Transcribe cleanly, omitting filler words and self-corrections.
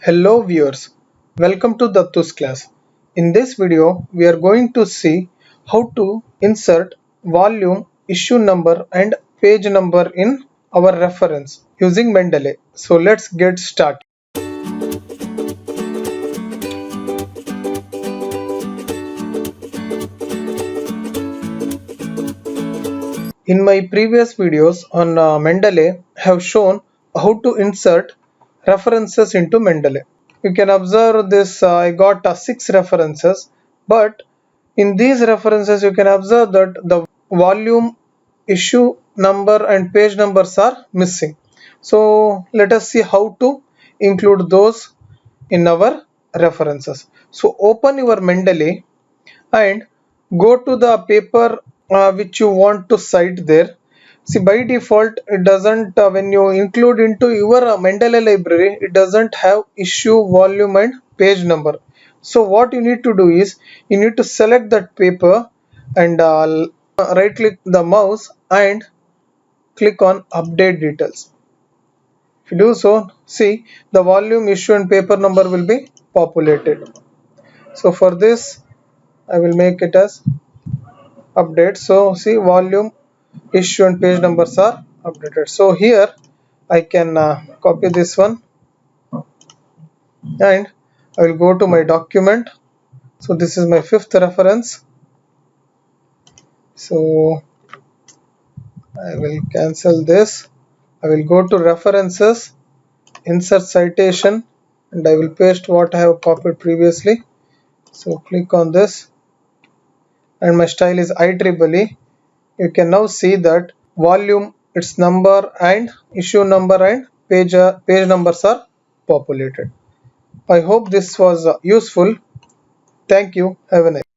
Hello viewers, welcome to Dattu's class. In this video, we are going to see how to insert volume, issue number and page number in our reference using Mendeley. So let's get started. In my previous videos on Mendeley, I have shown how to insert references into Mendeley. You can observe this, I got 6 references, but in these references you can observe that the volume, issue number and page numbers are missing. So let us see how to include those in our references. So open your Mendeley and go to the paper which you want to cite there. See, by default it doesn't, when you include into your Mendeley library, it doesn't have issue, volume and page number. So what you need to do is you need to select that paper and right click the mouse and click on update details. If you do so, see the volume, issue and paper number will be populated. So for this I will make it as update. So see, volume, issue and page numbers are updated. So here I can copy this one and I will go to my document. So this is my 5th reference. So I will cancel this. I will go to references, insert citation, and I will paste what I have copied previously. So click on this and my style is IEEE. You can now see that volume, its number and issue number and page numbers are populated. I hope this was useful. Thank you. Have a nice day.